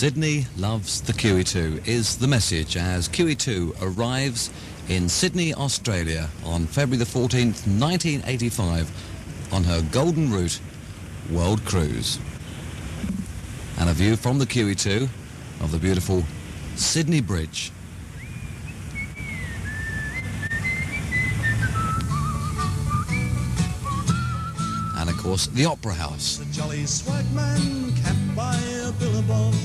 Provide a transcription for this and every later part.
Sydney loves the QE2 is the message as QE2 arrives in Sydney, Australia on February the 14th, 1985 on her Golden Route World Cruise. And a view from the QE2 of the beautiful Sydney Bridge. And of course the Opera House. The jolly swagman camped by a billabong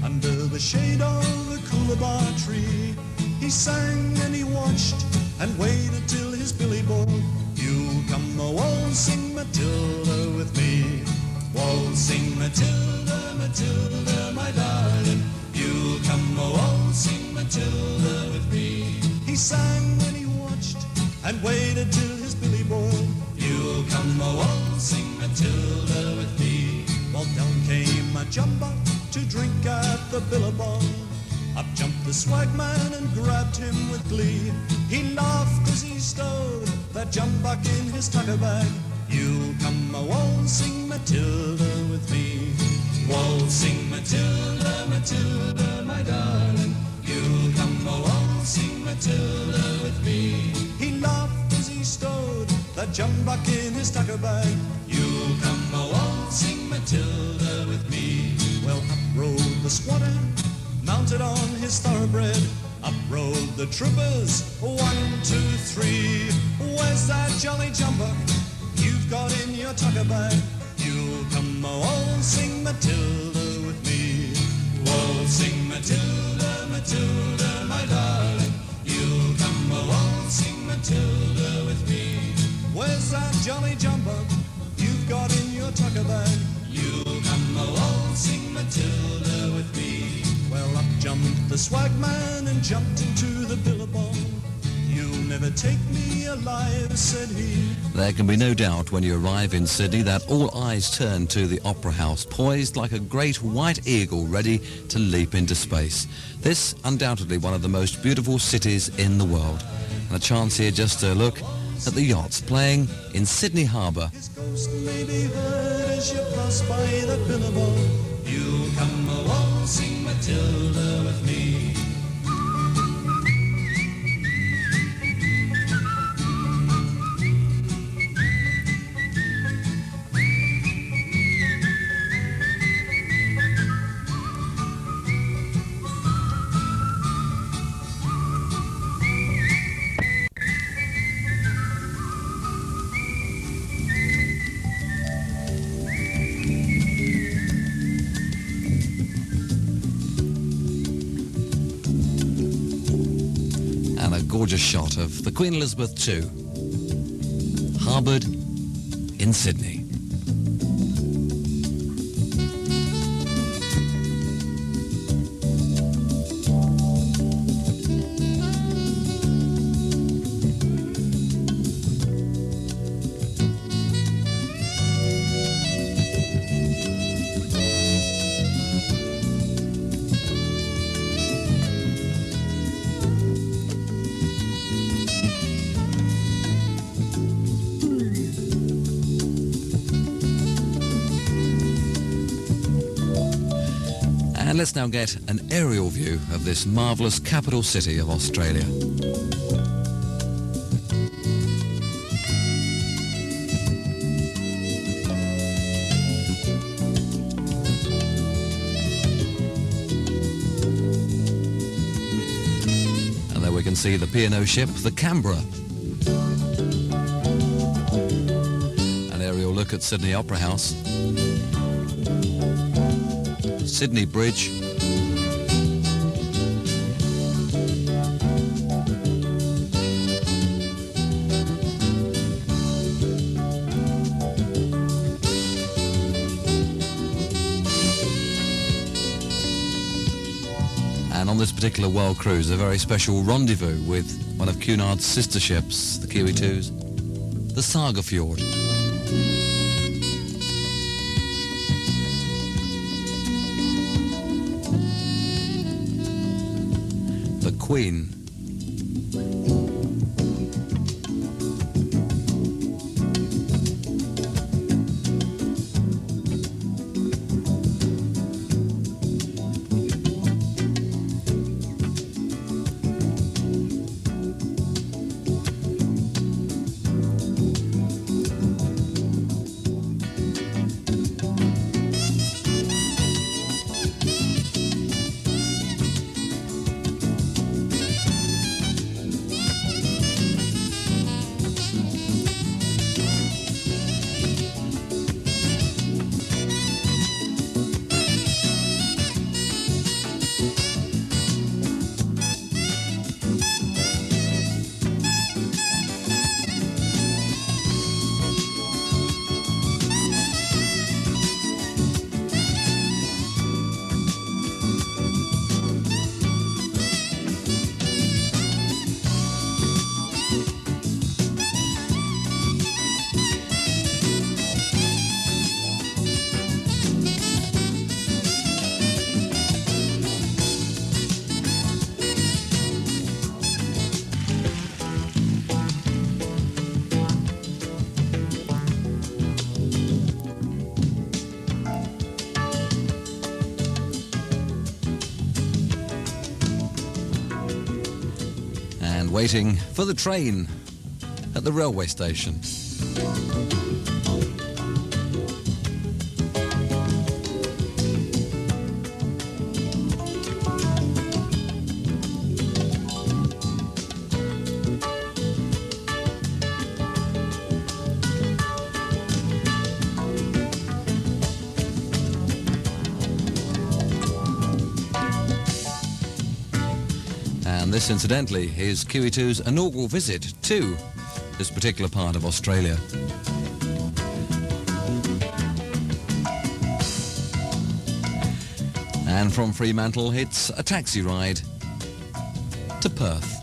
under the shade of a coolabah tree. He sang and he watched and waited till his billy boy. You come a waltzing Matilda with me. Waltzing Matilda, Matilda, my darling. You come a waltzing Matilda with me. He sang and he watched and waited till his billy boy. You come a waltzing Matilda with me. Well, down came a jumper to drink at the billabong. Up jumped the swagman and grabbed him with glee. He laughed as he stowed that jumbuck in his tucker bag. You come a waltzing Matilda with me. Waltzing Matilda, Matilda, my darling. You come a waltzing Matilda with me. He laughed as he stowed that jumbuck in his tucker bag. You come a waltzing Matilda with me. Well, up rode the squatter, mounted on his thoroughbred. Up rode the troopers, 1, 2, 3. Where's that jolly jumbuck you've got in your tucker bag? You come a waltzing Matilda with me. Waltzing Matilda, Matilda, my darling. You come a waltzing Matilda with me. Where's that jolly jumbuck you've got in your tucker bag? You come a waltzing Matilda with me. Well, up jumped the swagman and jumped into the billabong. You'll never take me alive, said he. There can be no doubt when you arrive in Sydney that all eyes turn to the Opera House, poised like a great white eagle ready to leap into space. This, undoubtedly one of the most beautiful cities in the world. And a chance here just to look at the yachts playing in Sydney Harbour. His ghost may be heard as you pass by the billabong. You come a waltzing Matilda with me. Gorgeous shot of the Queen Elizabeth II, harboured in Sydney. And let's now get an aerial view of this marvellous capital city of Australia. And there we can see the P&O ship, the Canberra. An aerial look at Sydney Opera House. Sydney Bridge. And on this particular world cruise, a very special rendezvous with one of Cunard's sister ships, the QE2s, the Saga Fjord. The Queen. waiting for the train at the railway station. And this, incidentally, is QE2's inaugural visit to this particular part of Australia. And from Fremantle, it's a taxi ride to Perth.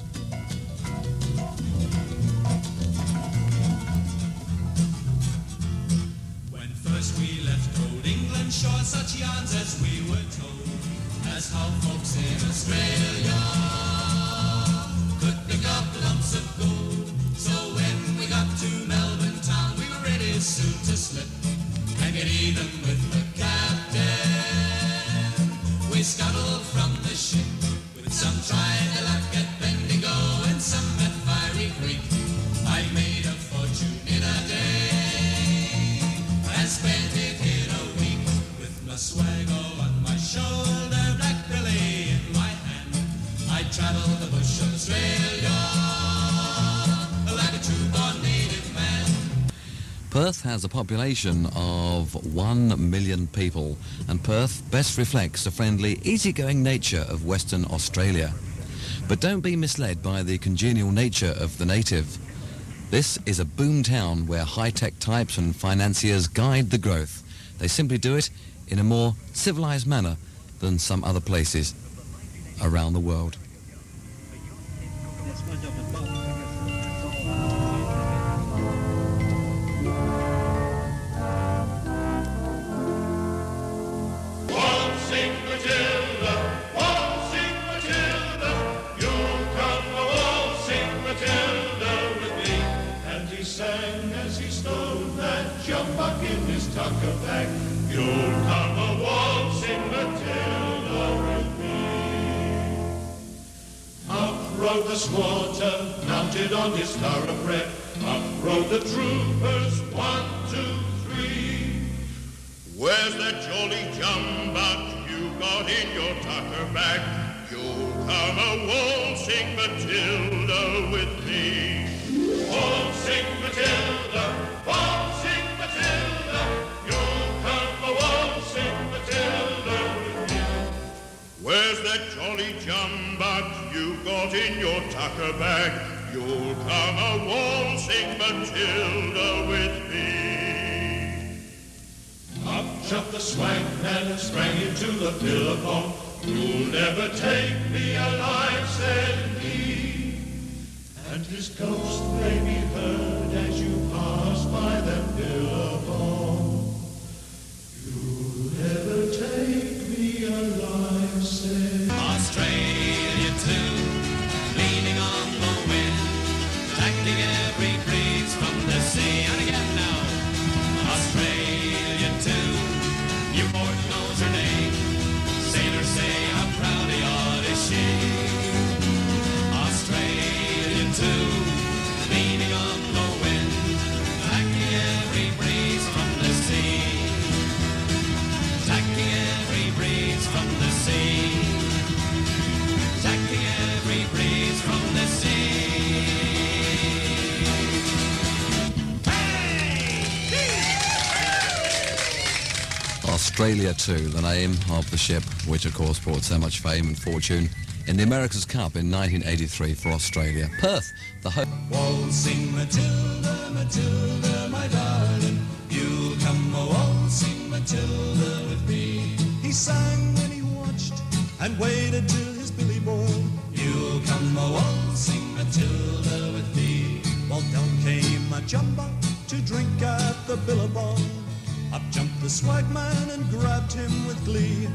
When first we left old England shore, such yarns as we were told, as how folks in Australia could pick up lumps of gold. So when we got to Melbourne town, we were ready soon to slip and get even with the captain. We scuttled from the ship with some tried their luck at Bendigo and some at Fiery Creek. I made a fortune in a day and spent it in a week with my swagger on my shoulder, black billy in my hand. I traveled the bush of Australia like a true-born native man. Perth has a population of 1 million people, and Perth best reflects the friendly, easygoing nature of Western Australia. But don't be misled by the congenial nature of the native. This is a boom town where high-tech types and financiers guide the growth. They simply do it in a more civilized manner than some other places around the world. Waltzing Matilda, you'll come a waltzing Matilda with me. And he sang as he stowed that jumbuck in his tucker bag. You'll come a waltzing Matilda with me. Up rode the squatter, mounted on his thoroughbred. Up rode the troopers, 1, 2, 3. Where's that jolly jumbuck you got in your tucker bag? You'll come a waltzing Matilda with me. Waltzing Matilda, you'll come a waltzing Matilda with me. Where's that jolly jumbuck you got in your tucker bag? You'll come a waltzing Matilda with me. Up jumped the swagman and sprang into the billabong. You'll never take me alive, said he. And his ghost may be heard as you pass by them billabong. You'll never take me alive, said Australia too, leaning on the wind, tackling every breeze from the sea. And again now, Australia too, Newport knows her name. Sailors say how proud is she. Australia too, leaning on the wind, tackling every breeze from the sea. Tackling every breeze from the sea. Tackling every breeze from the sea. Australia 2, the name of the ship, which of course brought so much fame and fortune in the America's Cup in 1983 for Australia. Perth, the home. Waltzing Matilda, Matilda, my darling, you'll come a waltzing Matilda with me. He sang and he watched and waited till his billy boiled. You'll come a waltzing Matilda with me. While down came a jumbuck to drink at the billabong. Up jumped the swagman and grabbed him with glee.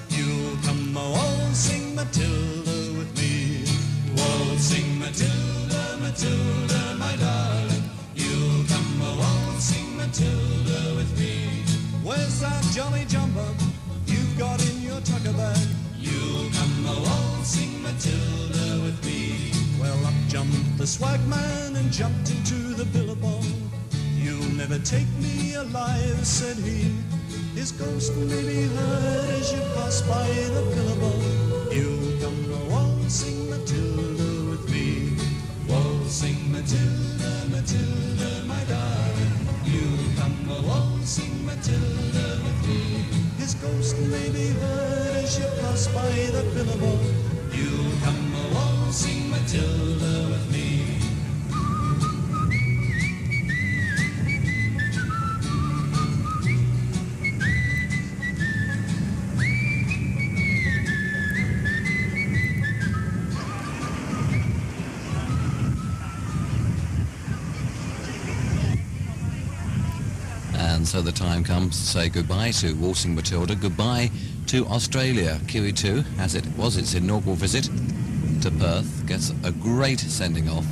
You'll come a waltzing Matilda with me. Waltzing Matilda, Matilda, my darling, you'll come a waltzing Matilda with me. Where's that jolly jumbuck you've got in your tucker bag? You'll come a waltzing Matilda with me. Well, up jumped swagman and jumped into the billabong. "You'll never take me alive," said he. "His ghost may be heard as you pass by the billabong. You'll come waltzing Matilda with me. Waltzing Matilda, Matilda, my darling. You'll come waltzing Matilda with me. His ghost may be heard as you pass by the billabong. You'll come waltzing Matilda with me." And so the time comes to say goodbye to Waltzing Matilda, goodbye to Australia. QE2, as it was its inaugural visit to Perth, gets a great sending off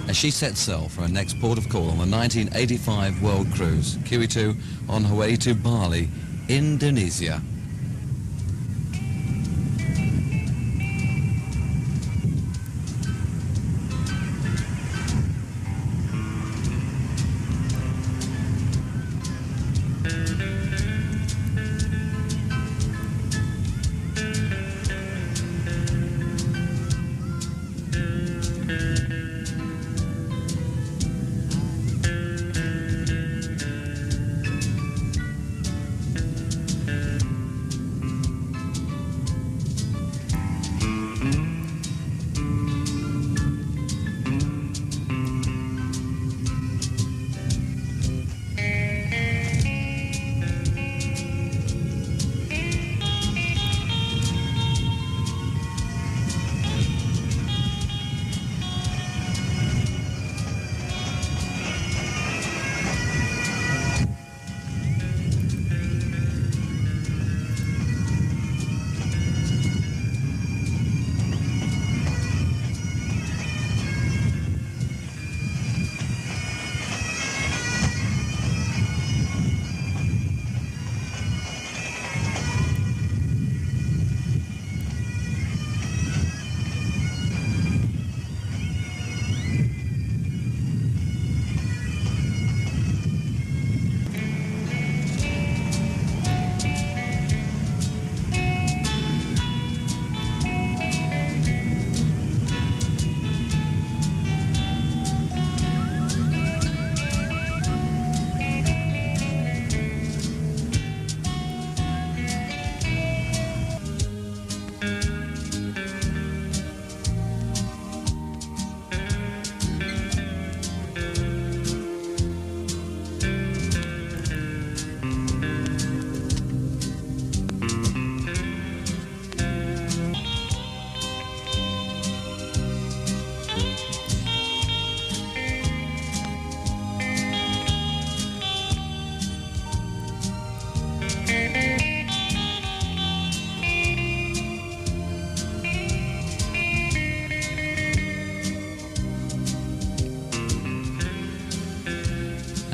as she sets sail for her next port of call on the 1985 World Cruise. QE2 on her way to Bali, Indonesia.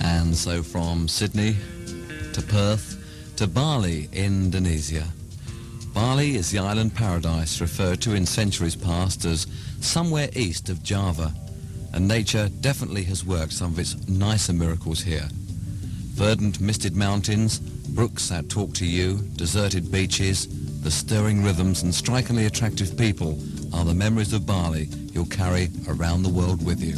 And so from Sydney to Perth to Bali, Indonesia. Bali is the island paradise referred to in centuries past as somewhere east of Java, and nature definitely has worked some of its nicer miracles here. Verdant misted mountains, brooks that talk to you, deserted beaches, the stirring rhythms and strikingly attractive people are the memories of Bali you'll carry around the world with you.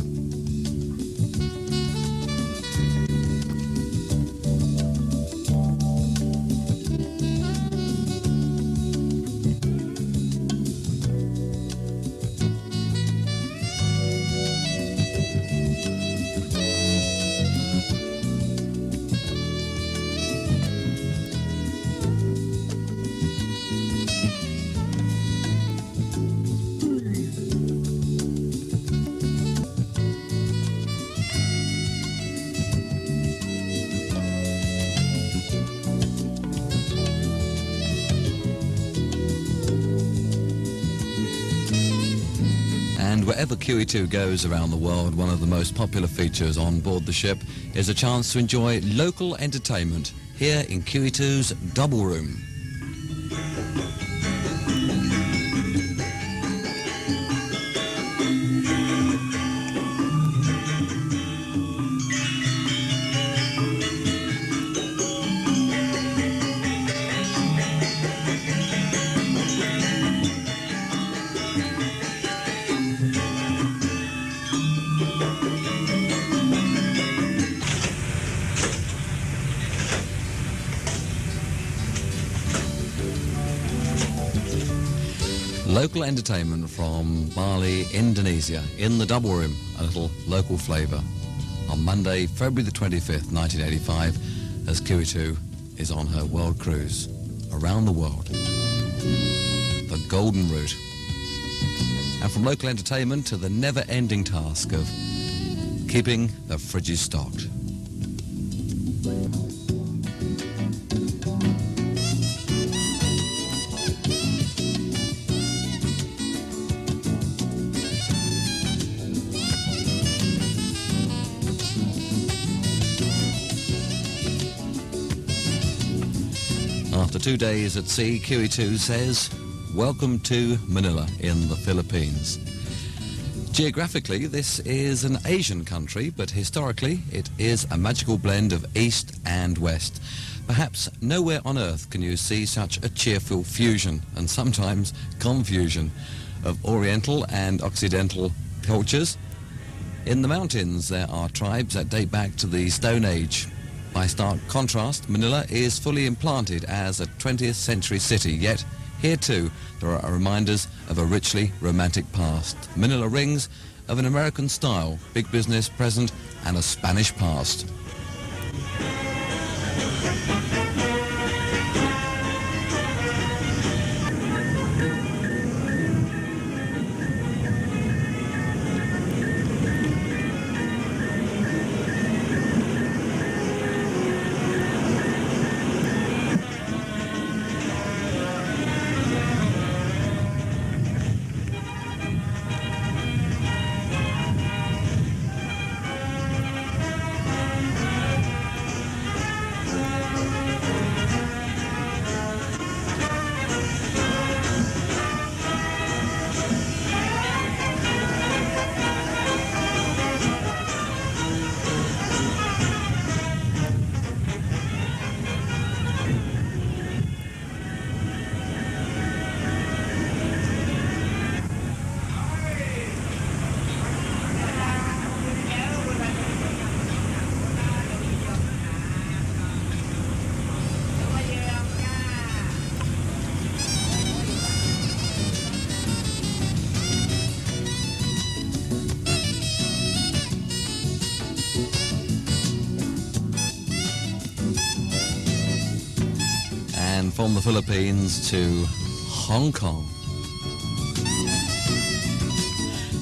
And wherever QE2 goes around the world, one of the most popular features on board the ship is a chance to enjoy local entertainment here in QE2's Double Room. Local entertainment from Bali, Indonesia, in the double room, a little local flavour. On Monday, February the 25th, 1985, as QE2 is on her world cruise around the world. The Golden Route. And from local entertainment to the never-ending task of keeping the fridges stocked. After 2 days at sea, QE2 says, welcome to Manila in the Philippines. Geographically, this is an Asian country, but historically it is a magical blend of East and West. Perhaps nowhere on earth can you see such a cheerful fusion, and sometimes confusion, of Oriental and Occidental cultures. In the mountains there are tribes that date back to the Stone Age. By stark contrast, Manila is fully implanted as a 20th century city, yet here too there are reminders of a richly romantic past. Manila rings of an American style, big business present and a Spanish past. From the Philippines to Hong Kong.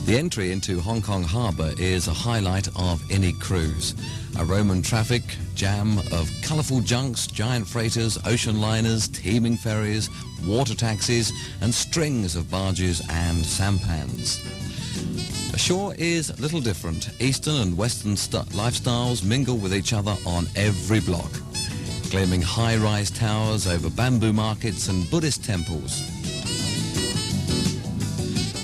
The entry into Hong Kong harbour is a highlight of any cruise. A Roman traffic jam of colourful junks, giant freighters, ocean liners, teeming ferries, water taxis and strings of barges and sampans. Ashore is little different. Eastern and Western lifestyles mingle with each other on every block. Gleaming high-rise towers over bamboo markets and Buddhist temples.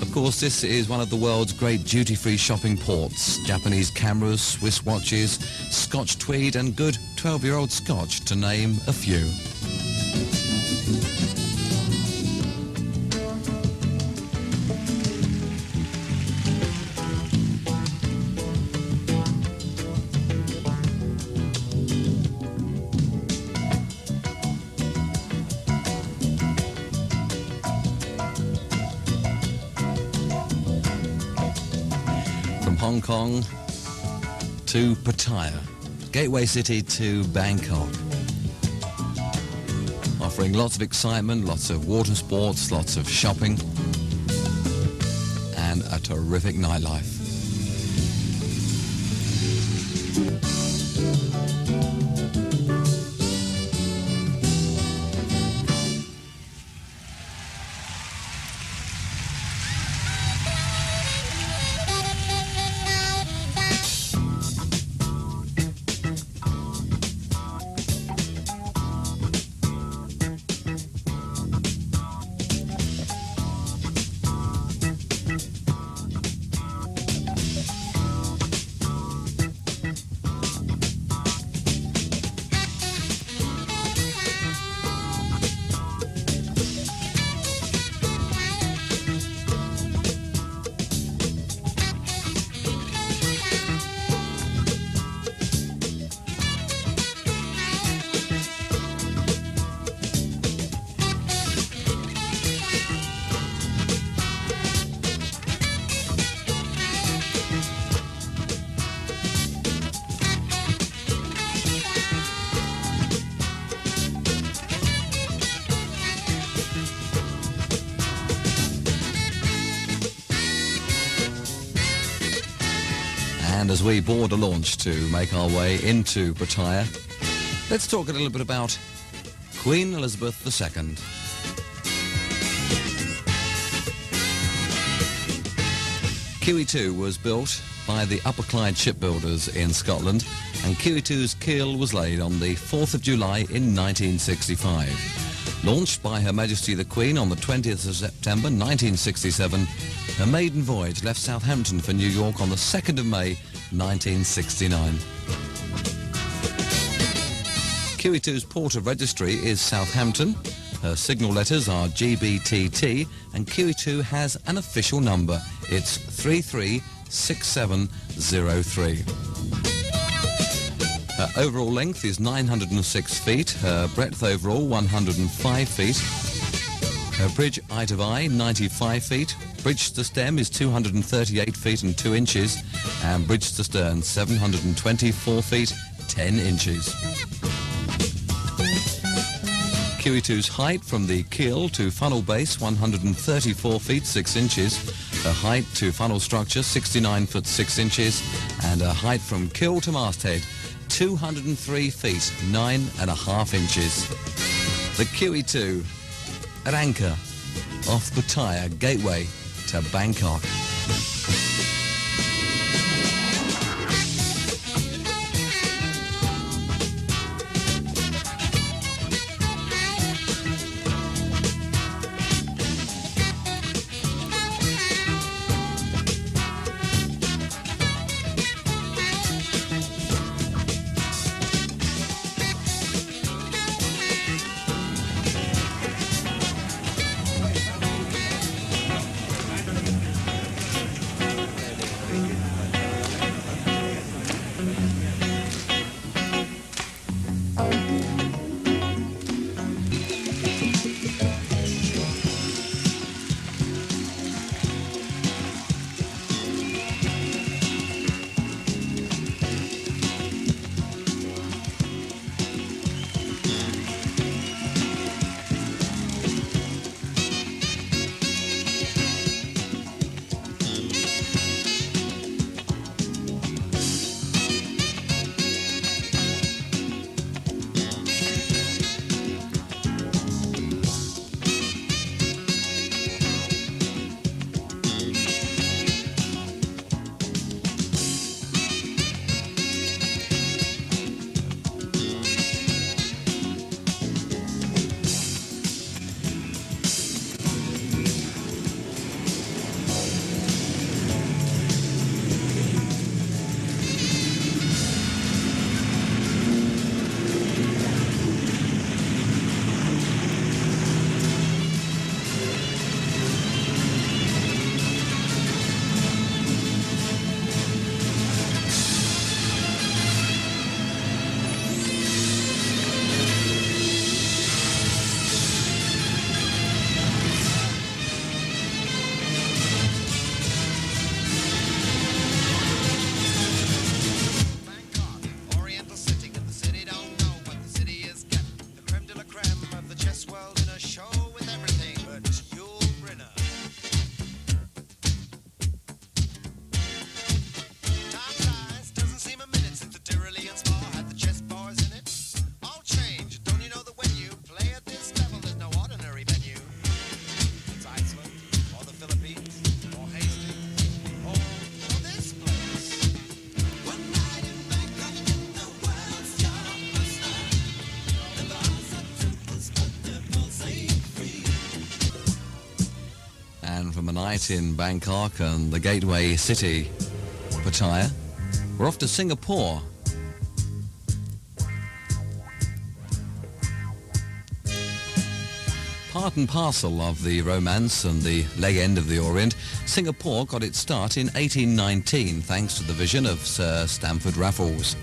Of course, this is one of the world's great duty-free shopping ports. Japanese cameras, Swiss watches, Scotch tweed and good 12-year-old Scotch, to name a few. Hong Kong to Pattaya, gateway city to Bangkok. Offering lots of excitement, lots of water sports, lots of shopping, and a terrific nightlife. And as we board a launch to make our way into Pattaya, let's talk a little bit about Queen Elizabeth II. QE2 was built by the Upper Clyde shipbuilders in Scotland, and QE2's keel was laid on the 4th of July in 1965. Launched by Her Majesty the Queen on the 20th of September 1967, her maiden voyage left Southampton for New York on the 2nd of May 1969. QE2's port of registry is Southampton. Her signal letters are GBTT, and QE2 has an official number. It's 336703. Her overall length is 906 feet, her breadth overall 105 feet, her bridge eye to eye 95 feet, bridge to stem is 238 feet and 2 inches, and bridge to stern 724 feet 10 inches. QE2's height from the keel to funnel base 134 feet 6 inches, her height to funnel structure 69 foot 6 inches, and her height from keel to masthead 203 feet 9.5 inches. The QE2 at anchor off Pattaya gateway to Bangkok. From a night in Bangkok and the gateway city, Pattaya, we're off to Singapore. Part and parcel of the romance and the leg end of the Orient, Singapore got its start in 1819 thanks to the vision of Sir Stamford Raffles.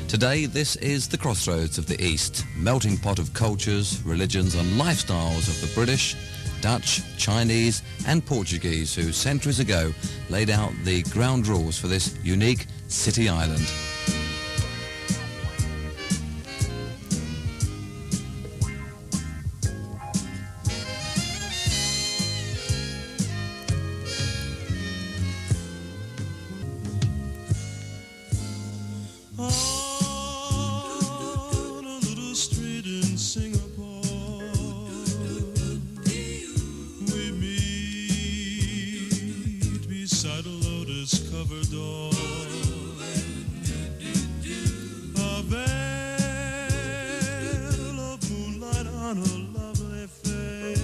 Today, this is the crossroads of the East, melting pot of cultures, religions and lifestyles of the British, Dutch, Chinese and Portuguese who centuries ago laid out the ground rules for this unique city island. door. A veil of moonlight on her lovely face.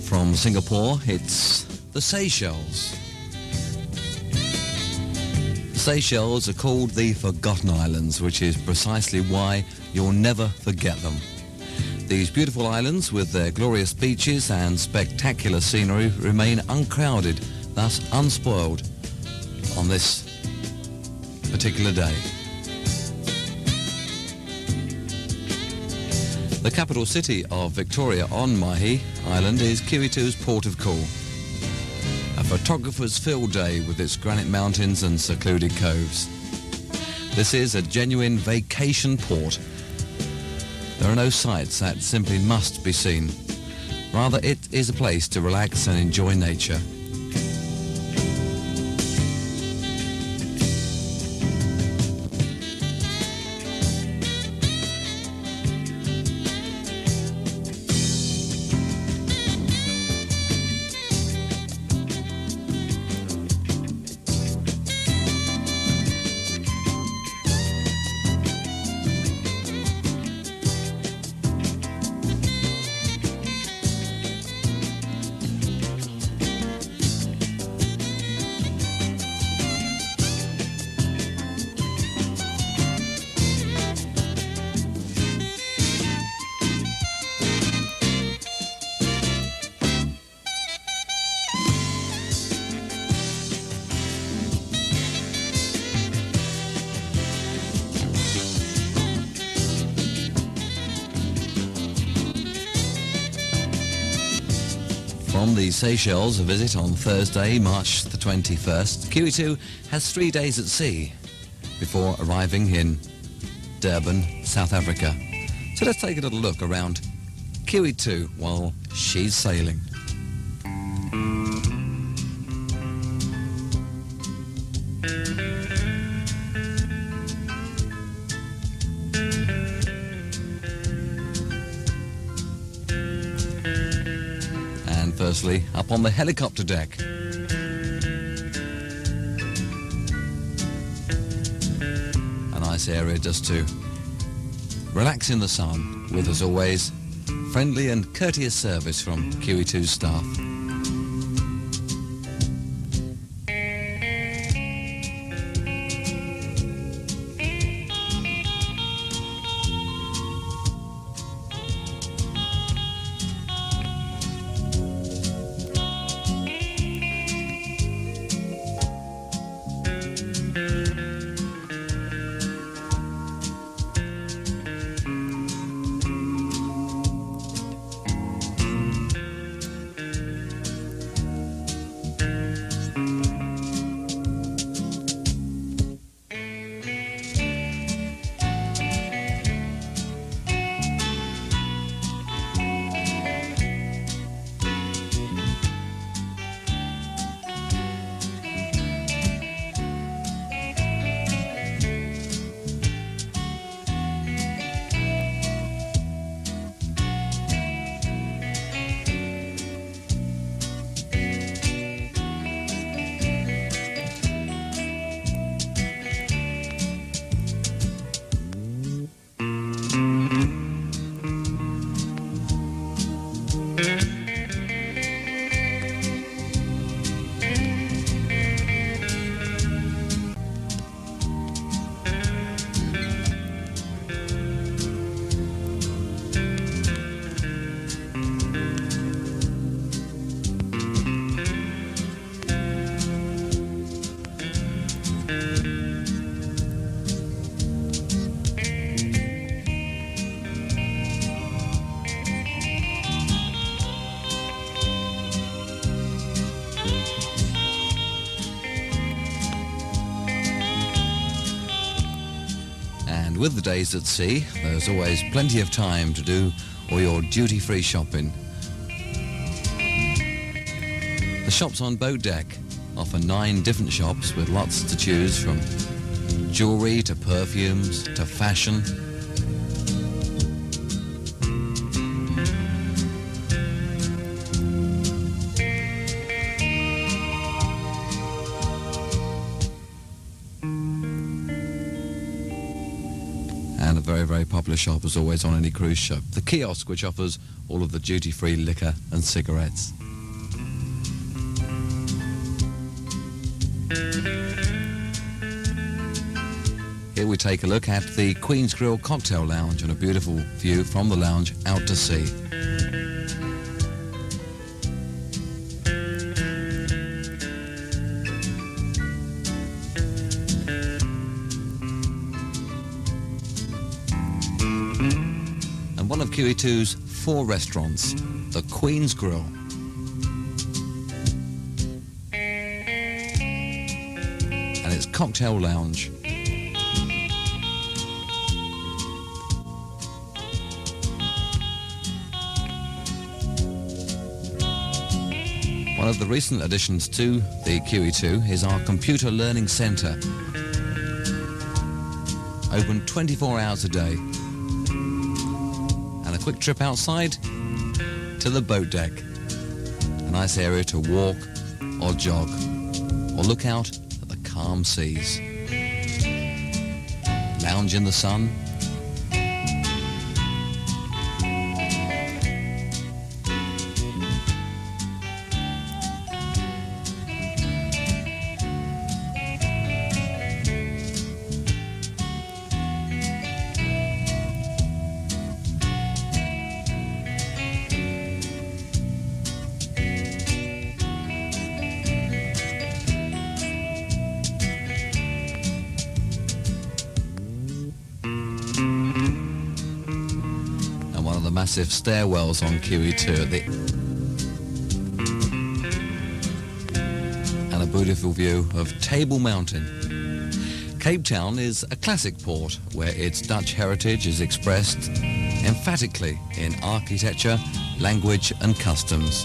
From Singapore, it's the Seychelles. The Seychelles are called the Forgotten Islands, which is precisely why you'll never forget them. These beautiful islands, with their glorious beaches and spectacular scenery, remain uncrowded, thus unspoiled, on this particular day. The capital city of Victoria on Mahi Island is QE2's port of call. A photographer's field day with its granite mountains and secluded coves. This is a genuine vacation port. There are no sights that simply must be seen. Rather, it is a place to relax and enjoy nature. From the Seychelles, a visit on Thursday, March the 21st, QE2 has 3 days at sea before arriving in Durban, South Africa. So let's take a little look around QE2 while she's sailing. Firstly, up on the helicopter deck. A nice area just to relax in the sun with, as always, friendly and courteous service from QE2 staff. And with the days at sea, there's always plenty of time to do all your duty-free shopping. The shops on Boat Deck offer 9 different shops with lots to choose from jewellery to perfumes to fashion. And a very, very popular shop as always on any cruise ship, the kiosk, which offers all of the duty-free liquor and cigarettes. Here we take a look at the Queen's Grill Cocktail Lounge and a beautiful view from the lounge out to sea. And one of QE2's 4 restaurants, the Queen's Grill. And its cocktail lounge. One of the recent additions to the QE2 is our Computer Learning Centre. Open 24 hours a day. And a quick trip outside to the boat deck. A nice area to walk or jog or look out at the calm seas. Lounge in the sun. Massive stairwells on QE2 and a beautiful view of Table Mountain. Cape Town is a classic port where its Dutch heritage is expressed emphatically in architecture, language and customs.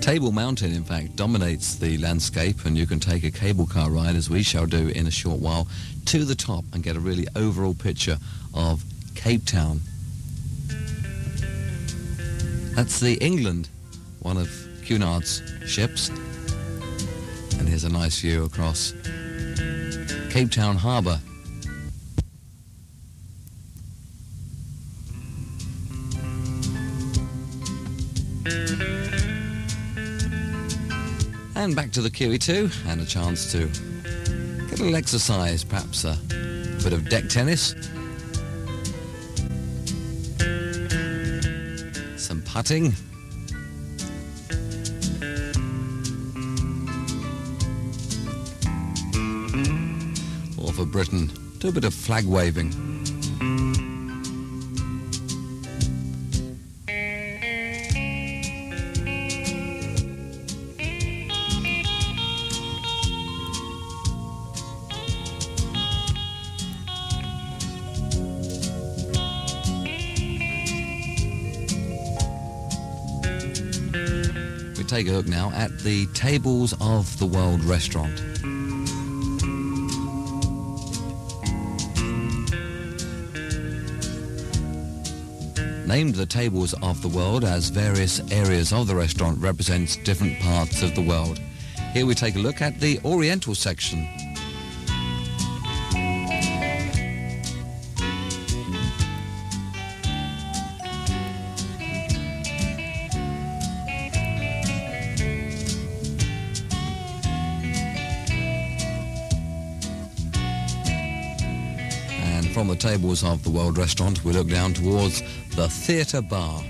Table Mountain, in fact, dominates the landscape, and you can take a cable car ride, as we shall do in a short while, to the top and get a really overall picture of Cape Town. That's the England, one of Cunard's ships. And here's a nice view across Cape Town Harbour. And back to the QE2 and a chance to get a little exercise, perhaps a bit of deck tennis, some putting, or for Britain, do a bit of flag waving. Take a look now at the Tables of the World restaurant. Named the Tables of the World as various areas of the restaurant represents different parts of the world. Here we take a look at the Oriental section. And from the tables of the World Restaurant, we look down towards the Theatre Bar.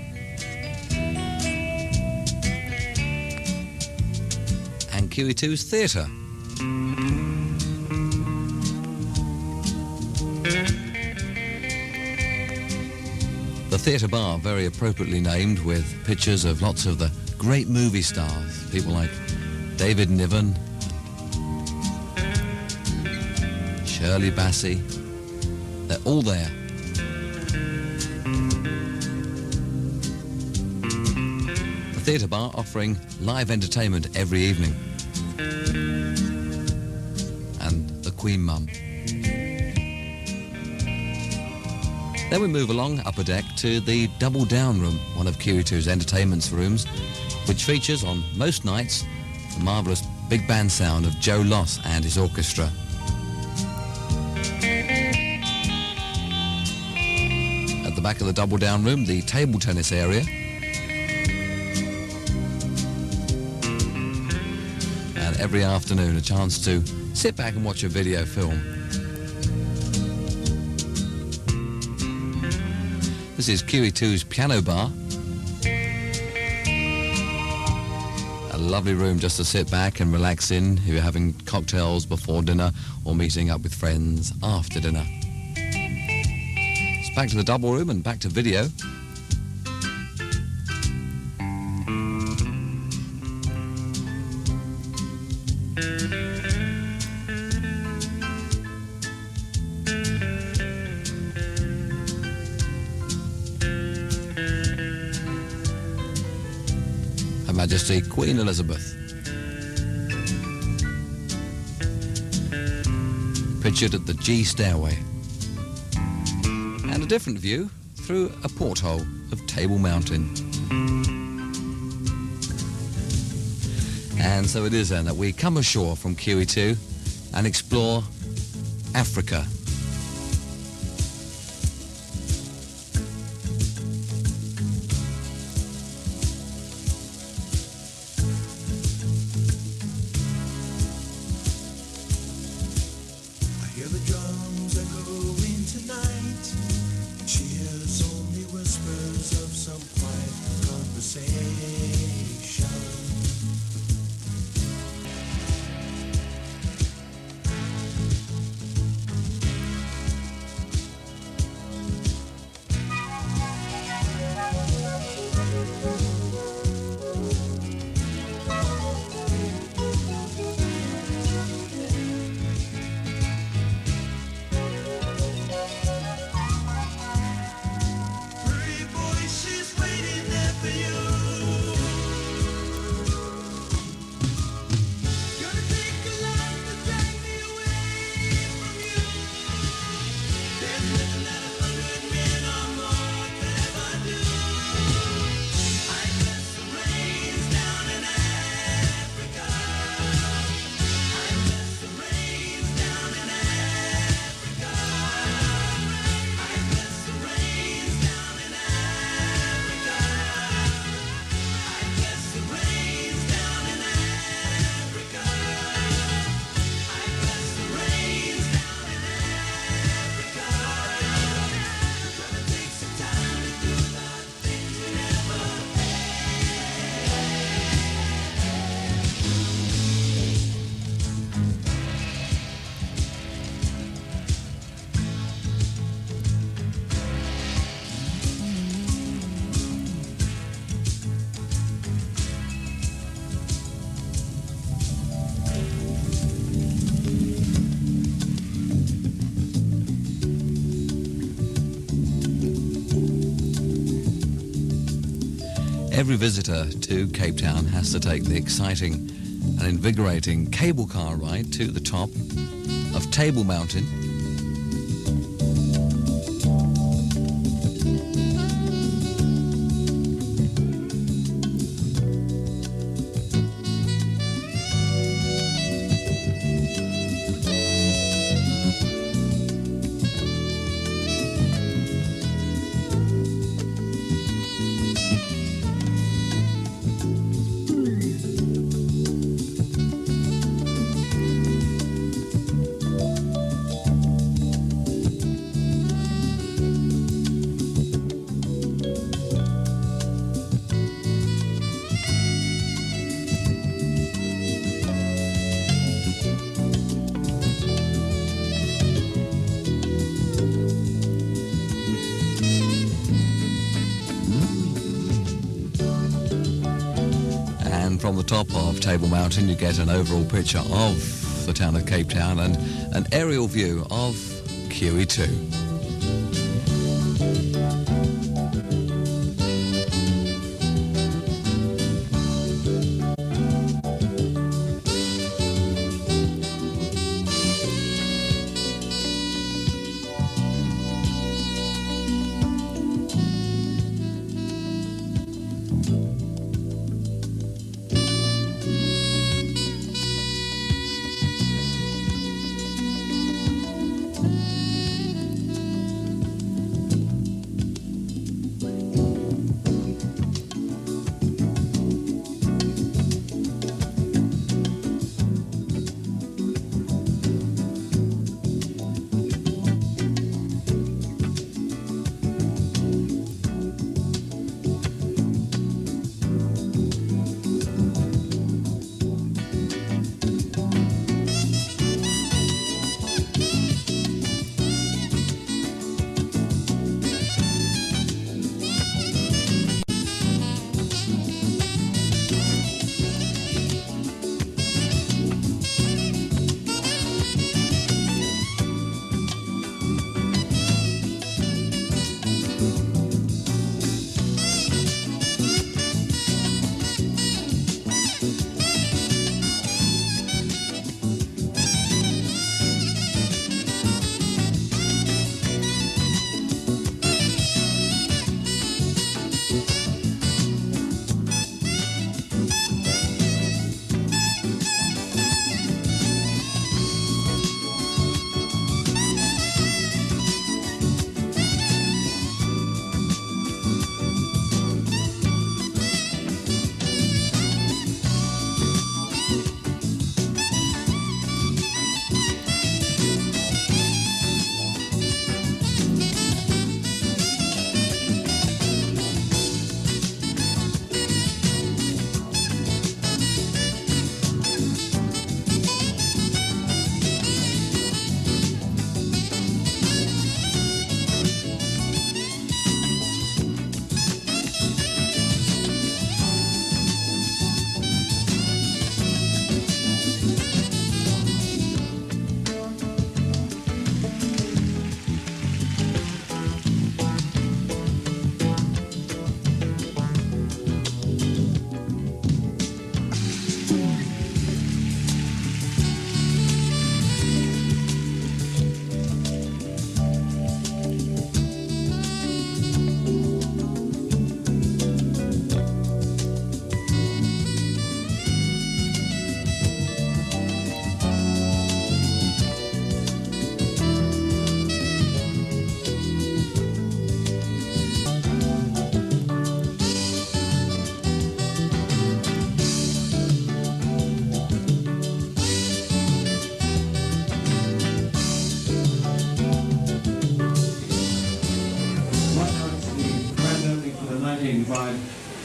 And QE2's Theatre. The Theatre Bar, very appropriately named, with pictures of lots of the great movie stars, people like David Niven, Shirley Bassey. They're all there. The Theatre Bar offering live entertainment every evening. And the Queen Mum. Then we move along upper deck to the Double Down Room, one of QE2's entertainment rooms, which features on most nights the marvellous big band sound of Joe Loss and his orchestra. At the back of the Double Down Room, the table tennis area. And every afternoon a chance to sit back and watch a video film. This is QE2's piano bar. A lovely room just to sit back and relax in if you're having cocktails before dinner or meeting up with friends after dinner. It's back to the double room and back to video. Her Majesty Queen Elizabeth. Pictured at the G stairway. And a different view through a porthole of Table Mountain. And so it is then that we come ashore from QE2 and explore Africa. Every visitor to Cape Town has to take the exciting and invigorating cable car ride to the top of Table Mountain. from the top of Table Mountain, you get an overall picture of the town of Cape Town and an aerial view of QE2.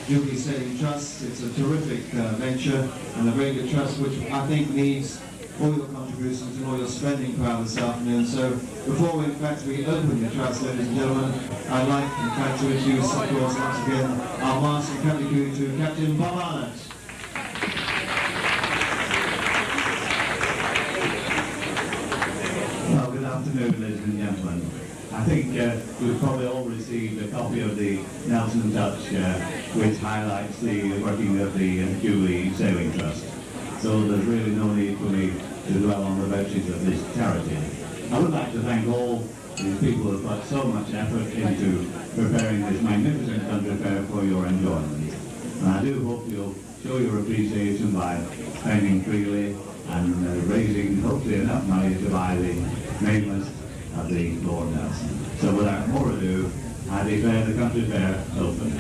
Jubilee Sailing Trust. It's a terrific venture and a very good trust which I think needs all your contributions and all your spending power this afternoon. So before we open the trust, ladies and gentlemen, I'd like in fact to introduce, of course, once again, our master of Company QE2, Captain Barton. Well, good afternoon, ladies and gentlemen. I think we've probably all received a copy of the Nelson Touch, which highlights the working of the Jubilee Sailing Trust. So there's really no need for me to dwell on the virtues of this charity. I would like to thank all these people who have put so much effort into preparing this magnificent country fair for your enjoyment. And I do hope you'll show your appreciation by spending freely and raising hopefully enough money to buy the main list of the Lord Nelson. So without more ado, I declare the country fair open.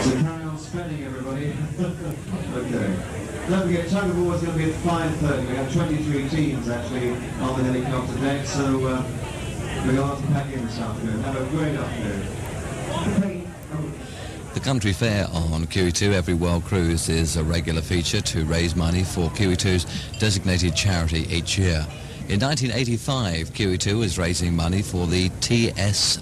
So carry on spending, everybody. Okay. Don't forget, tug of war is going to be at 5:30. We have 23 teams actually on the helicopter deck, so we're going to have to pack in this afternoon. Have a great afternoon. The country fair on QE2 Every World Cruise is a regular feature to raise money for QE2's designated charity each year. In 1985, QE2 was raising money for the TS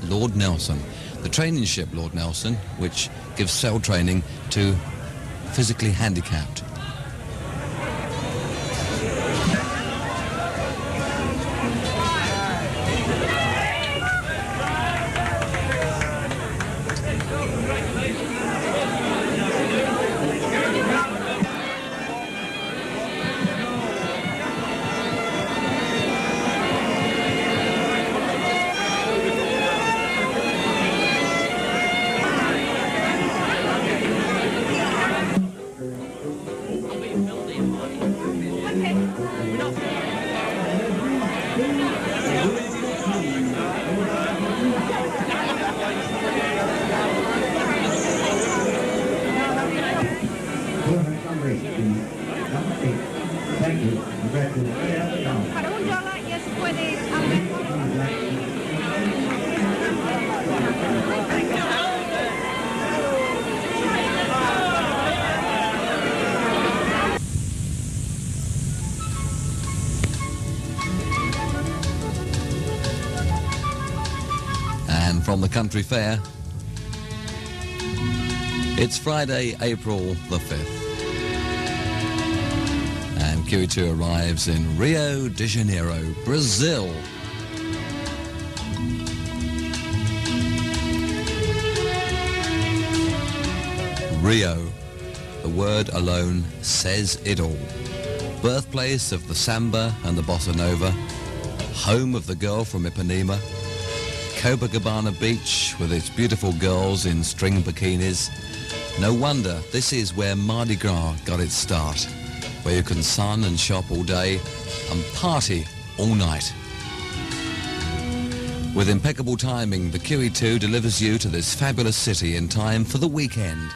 Lord Nelson, the training ship Lord Nelson, which gives sail training to physically handicapped. And from the country fair, it's Friday, April the 5th. And QE2 arrives in Rio de Janeiro, Brazil. Rio, the word alone says it all. Birthplace of the samba and the bossa nova, home of the girl from Ipanema, Copacabana Beach with its beautiful girls in string bikinis. No wonder this is where Mardi Gras got its start, where you can sun and shop all day and party all night. With impeccable timing, the QE2 delivers you to this fabulous city in time for the weekend.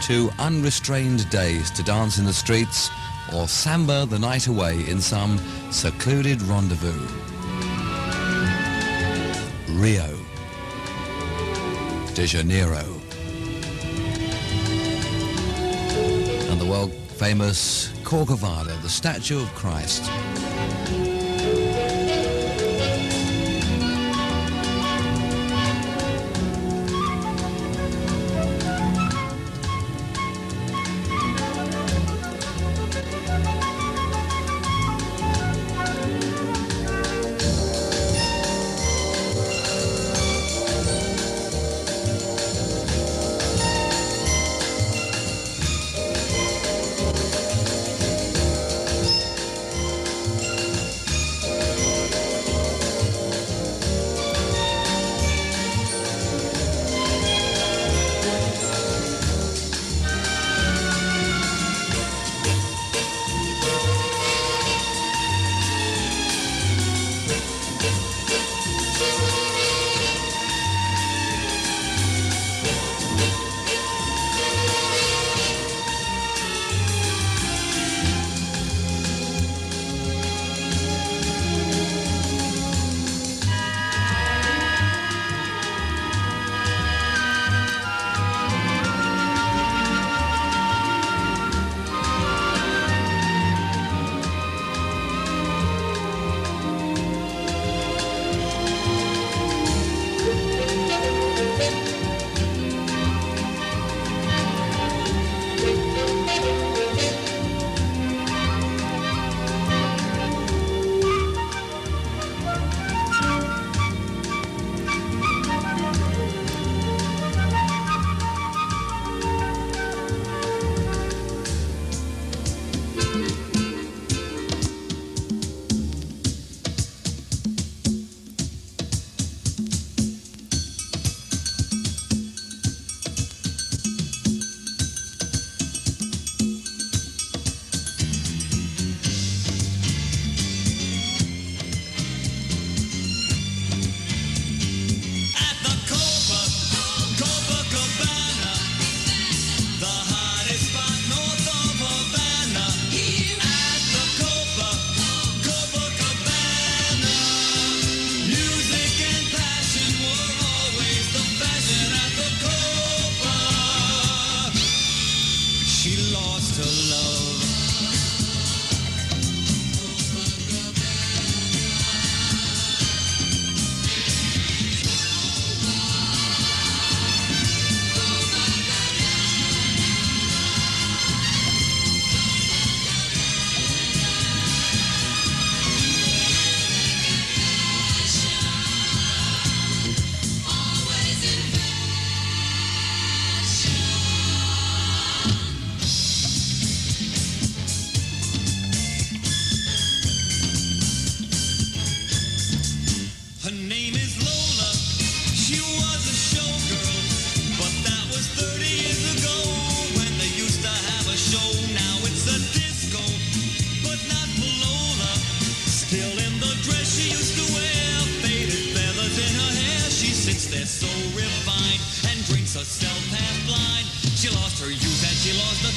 2 unrestrained days to dance in the streets or samba the night away in some secluded rendezvous. Rio de Janeiro. And the world-famous Corcovado, the statue of Christ.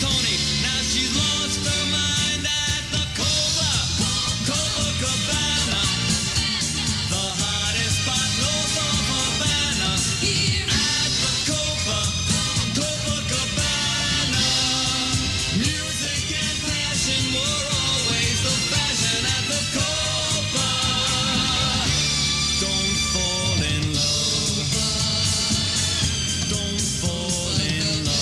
Tony. Now she's lost her mind at the Copacabana, the hottest spot north of Havana. At the Copacabana, music and passion were always the fashion at the Copa. Don't fall in love. Don't fall in love.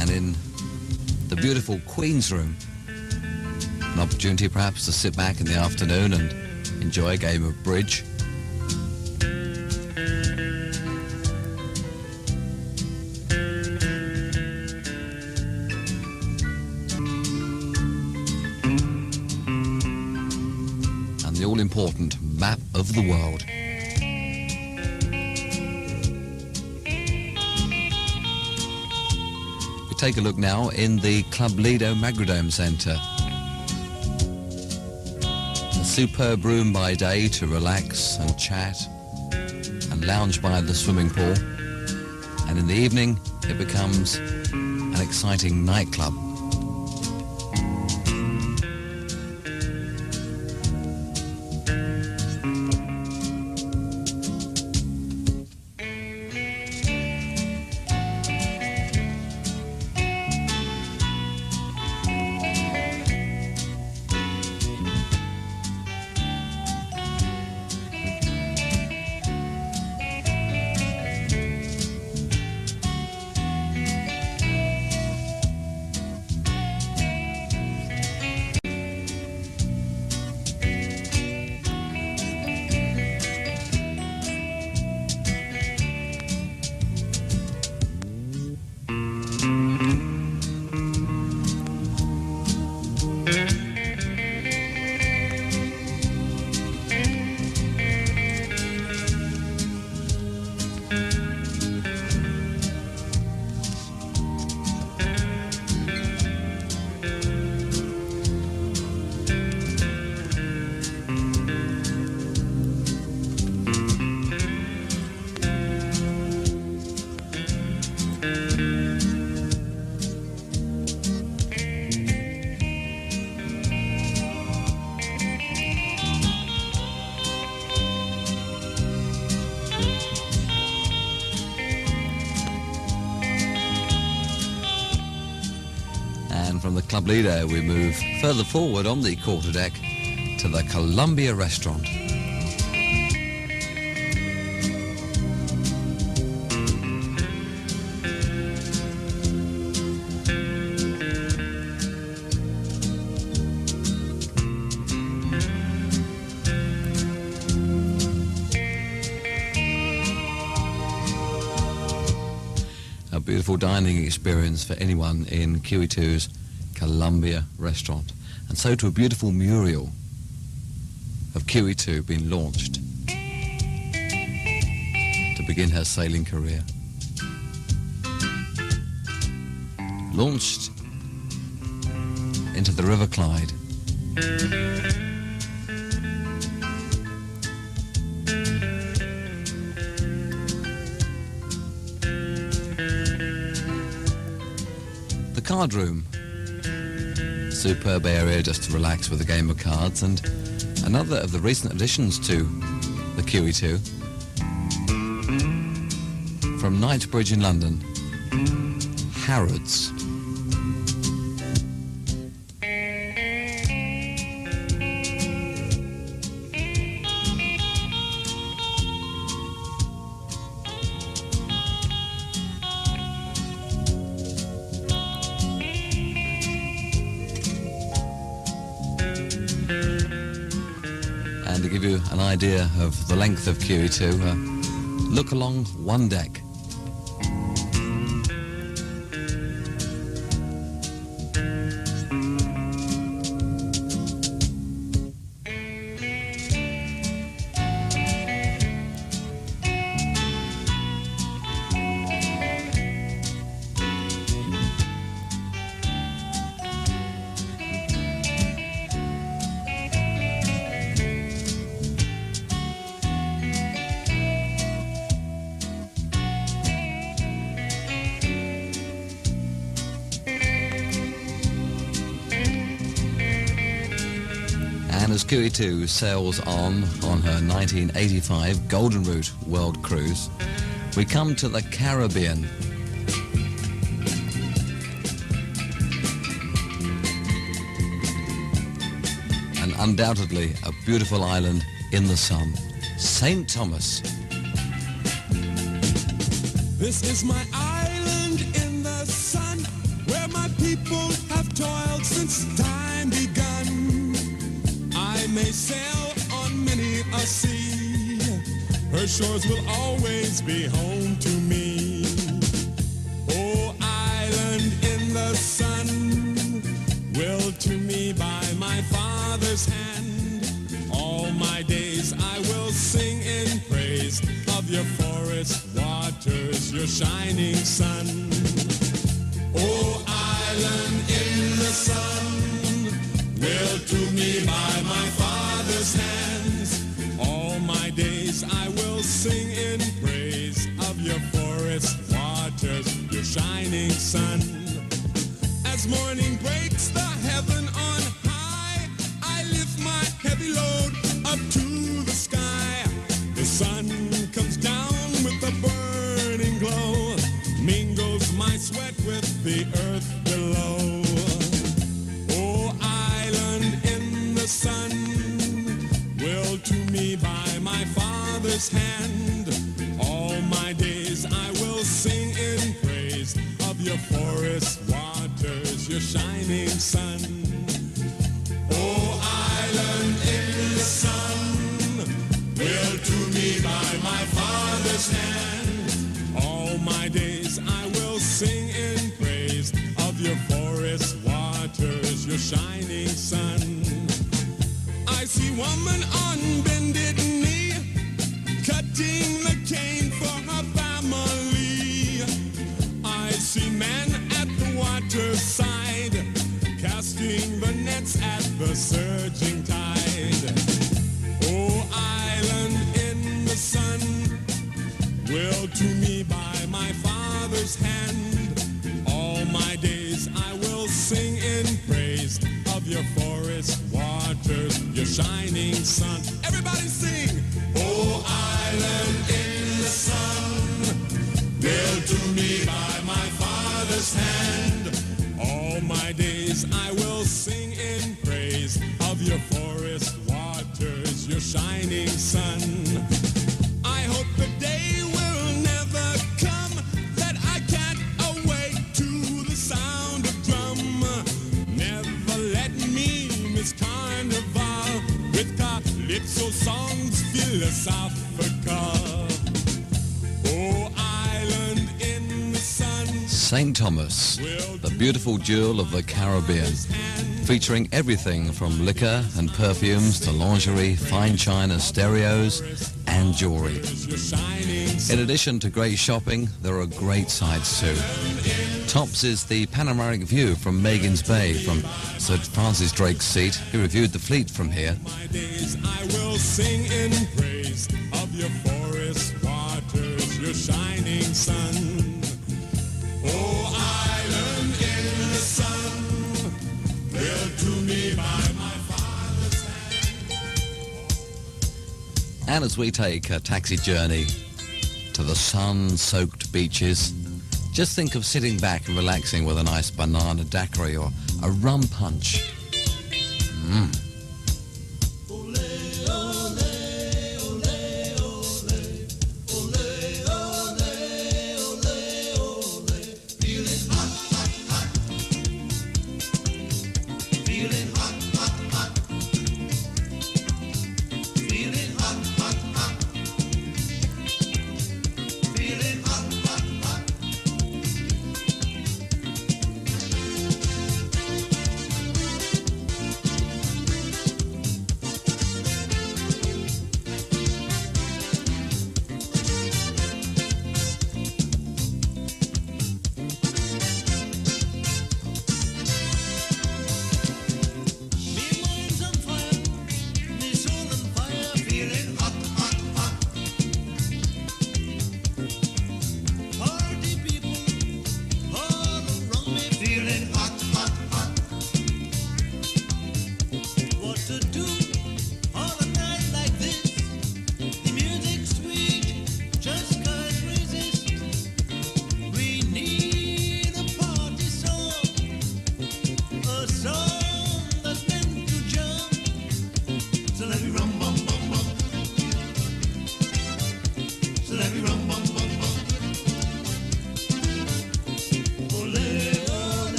And in the beautiful Queen's Room, an opportunity perhaps to sit back in the afternoon and enjoy a game of bridge. And the all-important map of the world. We take a look now in the Club Lido Magrodome Centre. A superb room by day to relax and chat and lounge by the swimming pool. And in the evening, it becomes an exciting nightclub. And from the Club Lido, we move further forward on the quarterdeck to the Columbia Restaurant. A beautiful dining experience for anyone in QE2's Columbia Restaurant. And so to a beautiful mural of QE2 being launched to begin her sailing career. Launched into the River Clyde. The card room, superb area just to relax with a game of cards, and another of the recent additions to the QE2 from Knightsbridge in London, Harrods. And to give you an idea of the length of QE2, look along one deck. as QE2 sails on her 1985 Golden Route World Cruise, we come to the Caribbean. And undoubtedly a beautiful island in the sun, St. Thomas. This is my island in the sun, where my people have toiled since time begun. I may sail on many a sea, her shores will always be home to me. Oh, island in the sun, willed to me by my father's hand, all my days I will sing in praise of your forest waters, your shining sun. Oh, island in the sun, willed to me by my father's hands, all my days I will sing in praise of your forest waters, your shining sun. As morning breaks the heaven on high, I lift my heavy load up to the sky. The sun comes down with a burning glow, mingles my sweat with the earth below. Oh, island in the sun, willed to me by my father's hand, all my days I will sing in praise of your forest waters, your shining sun. Oh, island in the sun, willed to me by my father's hand, all my days I will sing in praise of your forest waters, your shining sun. I see woman on bended knee, cutting the cane for her family. I see man at the water's side, casting the nets at the surging tide. Oh, island in the sun, willed to me by my father's hand, all my days I will sing in praise of your forest waters, your shining sun. Everybody sing! Oh, island in the sun, willed to me by my father's hand, all my days I will sing in praise of your forest waters, your shining sun. I hope the day will never come that I can't awake to the sound of drum. Never let me miss carnival with calypso songs philosophical. Oh, island in the sun, St. Thomas, the beautiful jewel of the Caribbean, featuring everything from liquor and perfumes to lingerie, fine china, stereos and jewelry. In addition to great shopping, there are great sights too. Tops is the panoramic view from Megan's Bay from Sir Francis Drake's seat. He reviewed the fleet from here. my days I will sing in praise of your forest waters, your shining sun. Oh, island in the sun, willed to me by my father's hand. And as we take a taxi journey to the sun-soaked beaches, just think of sitting back and relaxing with a nice banana daiquiri or a rum punch.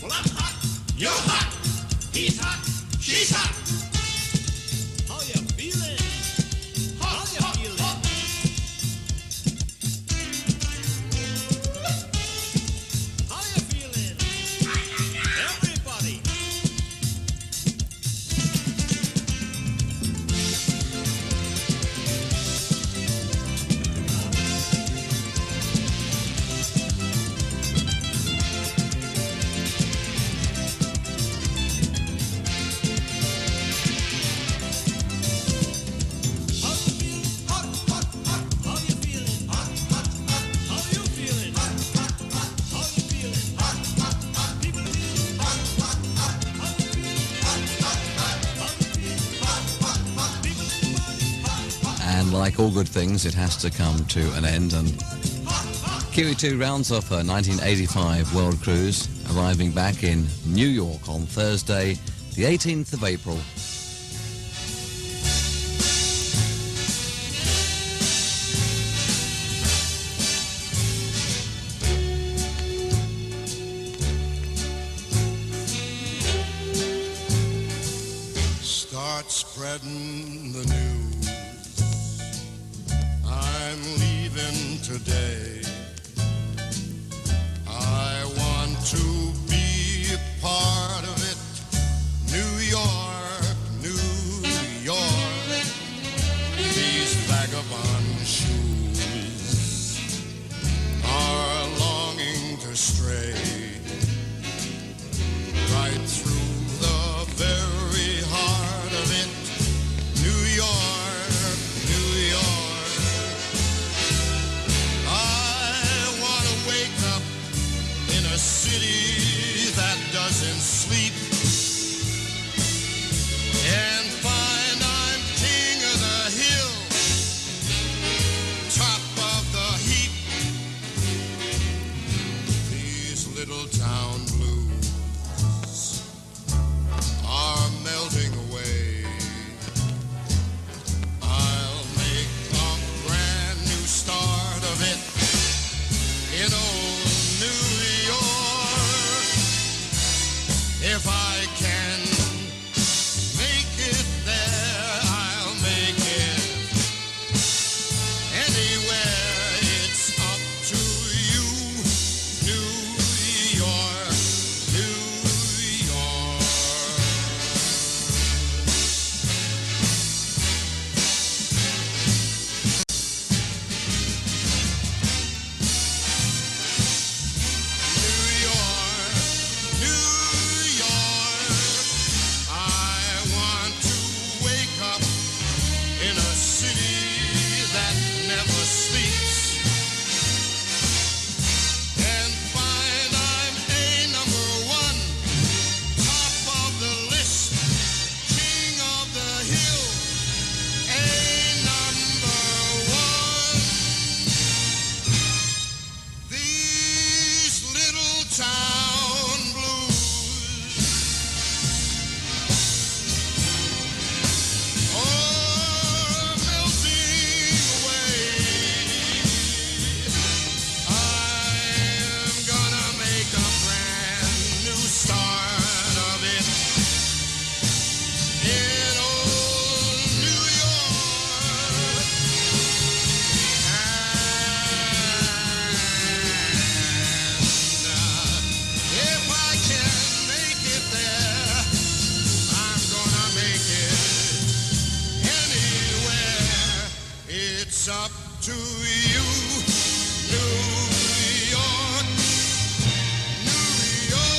Well, I'm hot, you're hot, he's hot, she's hot. How you feeling? How you feeling? How you feeling? Everybody. And like all good things, it has to come to an end, and QE2 rounds off her 1985 world cruise, arriving back in New York on Thursday, the 18th of April. Start spreading the news. I'm leaving today. I want to be a part of it. New York, New York. These vagabond shoes are longing to stray right through the very heart of it. New York, New York. I want to wake up in a city that doesn't sleep and find I'm king of the hill, top of the heap. These little town blues are melting away. I'll make a brand new start of it in old New York. If I can make it there, I'll make it anywhere. It's up to you, New York, New York. New York, New York. I want to wake up in a city that never sleeps and find I'm a number one, top of the list, king of the hill, a number one. These little town blues are melting away. I'm gonna make a brand new start of it in old New York. If I can make it there, I'm gonna make it anywhere. It's up to you, New York, New York, New York.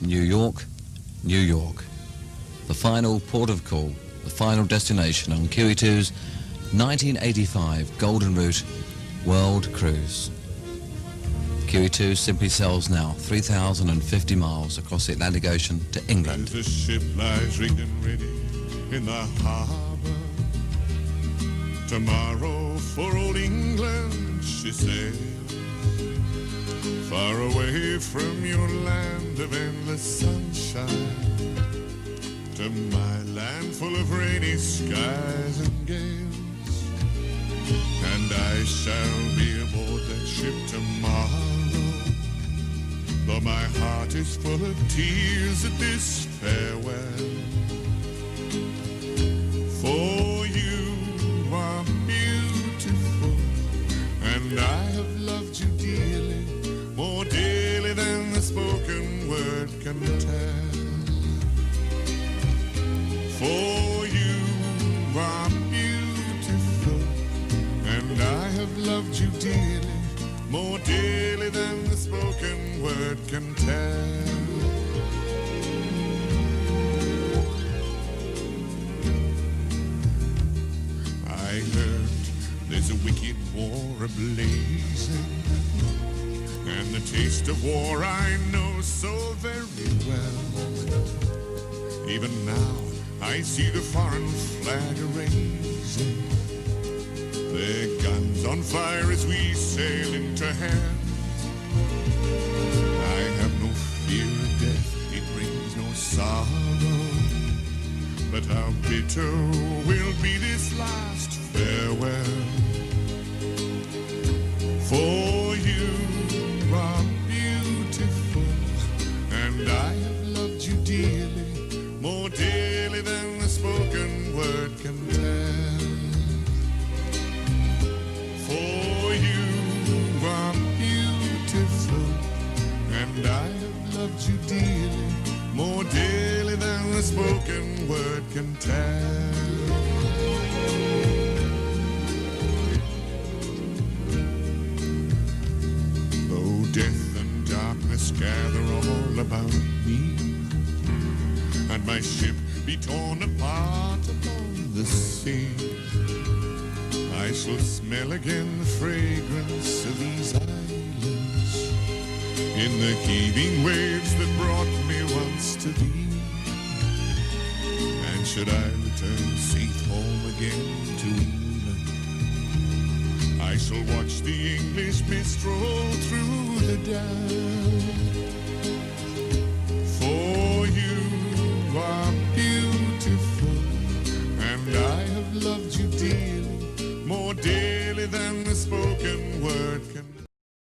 New York, New York. The final port of call, the final destination on QE2's 1985 Golden Route World Cruise. QE2 simply sails now 3,050 miles across the Atlantic Ocean to England. As the ship lies rigged and ready in the harbor, tomorrow for old England she sails, far away from your land of endless sunshine. to my land full of rainy skies and gales, and I shall be aboard that ship tomorrow, though my heart is full of tears at this farewell. For you are beautiful, and I have loved you dearly, more dearly than the spoken word can tell. For you are beautiful, and I have loved you dearly, more dearly than the spoken word can tell. I heard there's a wicked war a-blazing, and the taste of war I know so very well. Even now I see the foreign flag a-raising, their guns on fire as we sail into hell. I have no fear of death, it brings no sorrow, but how bitter will be this last farewell. For you are beautiful, and I have loved you dearly, more dearly than the spoken word can tell. For you are beautiful, and I have loved you dearly, more dearly than the spoken word can tell. Though death and darkness gather all about me, and my ship be torn apart upon the sea, I shall smell again the fragrance of these islands in the heaving waves that brought me once to thee. And should I return safe home again to England, I shall watch the English mist roll through the down. For you are beautiful, and I have loved you dearly, more dearly than the spoken word can